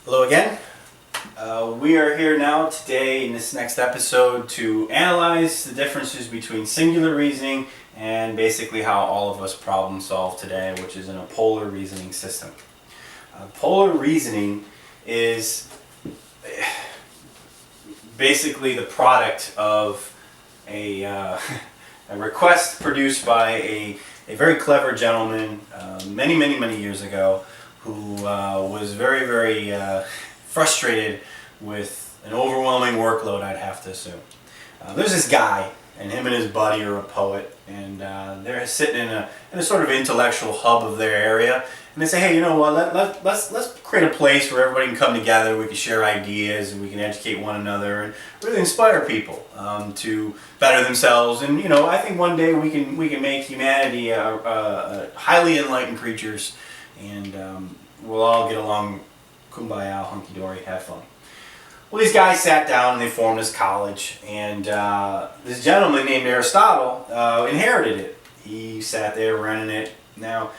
Hello again. We are here now today in this next episode to analyze the differences between singular reasoning and basically how all of us problem solve today, which is in a polar reasoning system. Polar reasoning is basically the product of a request produced by a very clever gentleman many years ago who was very frustrated with an overwhelming workload, I'd have to assume. There's this guy, and him and his buddy are a poet, and they're sitting in a sort of intellectual hub of their area, and they say, hey, you know what, let's create a place where everybody can come together, we can share ideas, and we can educate one another, and really inspire people to better themselves. And I think one day we can make humanity highly enlightened creatures, and we'll all get along, kumbaya, hunky-dory, have fun. Well, these guys sat down and they formed this college, and this gentleman named Aristotle inherited it. He sat there running it. Now,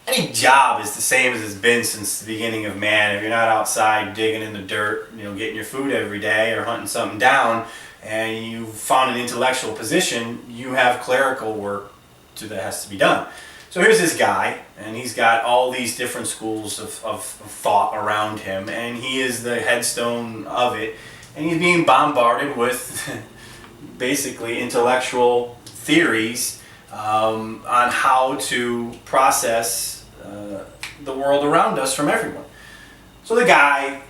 any job is the same as it's been since the beginning of man. If you're not outside digging in the dirt, getting your food every day or hunting something down, and you've found an intellectual position, you have clerical work that has to be done. So here's this guy, and he's got all these different schools of thought around him, and he is the headstone of it, and he's being bombarded with basically intellectual theories on how to process the world around us from everyone. So the guy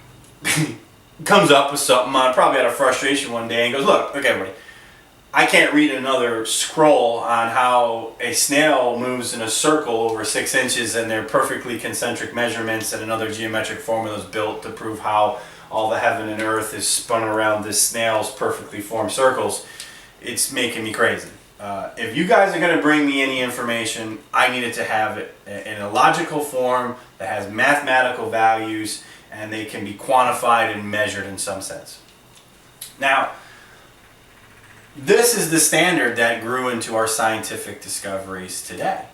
comes up with something, probably out of frustration one day, and goes, look, okay, everybody, I can't read another scroll on how a snail moves in a circle over 6 inches and they're perfectly concentric measurements and another geometric formula is built to prove how all the heaven and earth is spun around this snail's perfectly formed circles. It's making me crazy. If you guys are going to bring me any information, I need it to have it in a logical form that has mathematical values and they can be quantified and measured in some sense. Now, this is the standard that grew into our scientific discoveries today.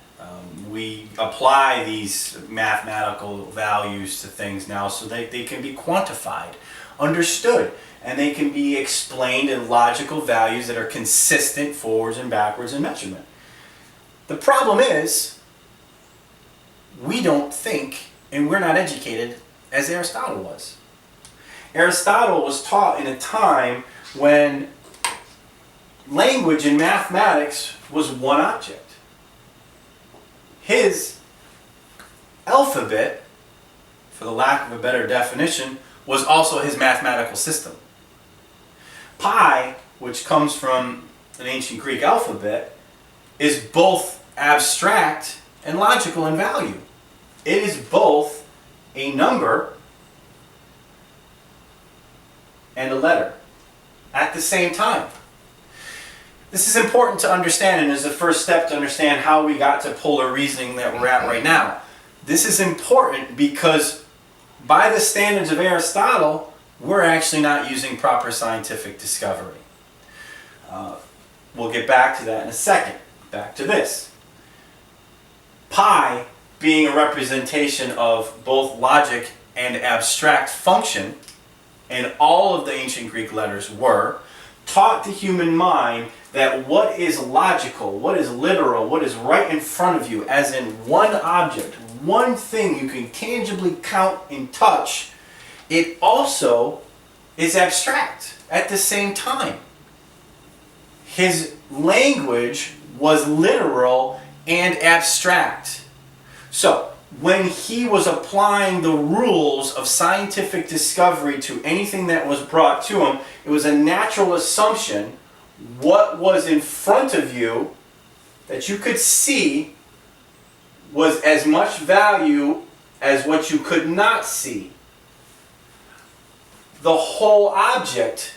We apply these mathematical values to things now so that they can be quantified, understood, and they can be explained in logical values that are consistent forwards and backwards in measurement. The problem is, we don't think, and we're not educated as Aristotle was. Aristotle was taught in a time when language in mathematics was one object. His alphabet, for the lack of a better definition, was also his mathematical system. Pi, which comes from an ancient Greek alphabet, is both abstract and logical in value. It is both a number and a letter at the same time. This is important to understand, and is the first step to understand how we got to polar reasoning that we're at right now. This is important because by the standards of Aristotle, we're actually not using proper scientific discovery. We'll get back to that in a second. Back to this. Pi, being a representation of both logic and abstract function, and all of the ancient Greek letters were, taught the human mind that what is logical, what is literal, what is right in front of you, as in one object, one thing you can tangibly count and touch, it also is abstract at the same time. His language was literal and abstract. So, when he was applying the rules of scientific discovery to anything that was brought to him, it was a natural assumption what was in front of you that you could see was as much value as what you could not see. The whole object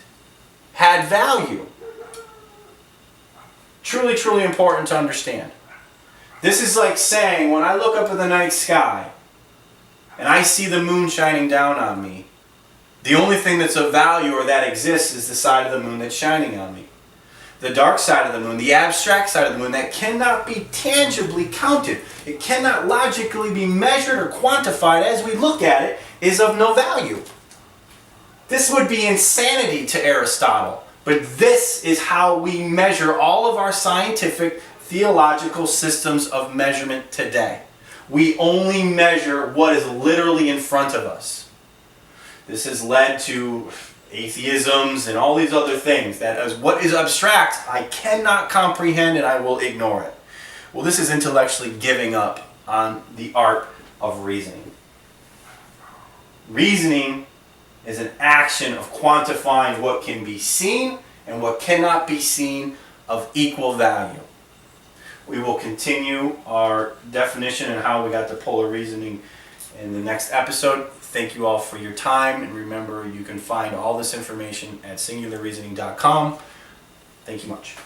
had value. Truly important to understand. This is like saying, when I look up at the night sky and I see the moon shining down on me, the only thing that's of value or that exists is the side of the moon that's shining on me. The dark side of the moon, the abstract side of the moon, that cannot be tangibly counted. It cannot logically be measured or quantified as we look at it. is of no value. This would be insanity to Aristotle, but this is how we measure all of our scientific, theological systems of measurement today. We only measure what is literally in front of us. This has led to atheisms and all these other things that as what is abstract I cannot comprehend and I will ignore it. Well, this is intellectually giving up on the art of reasoning. Reasoning is an action of quantifying what can be seen and what cannot be seen of equal value. We will continue our definition and how we got to polar reasoning in the next episode. Thank you all for your time, and remember, you can find all this information at singularreasoning.com. Thank you much.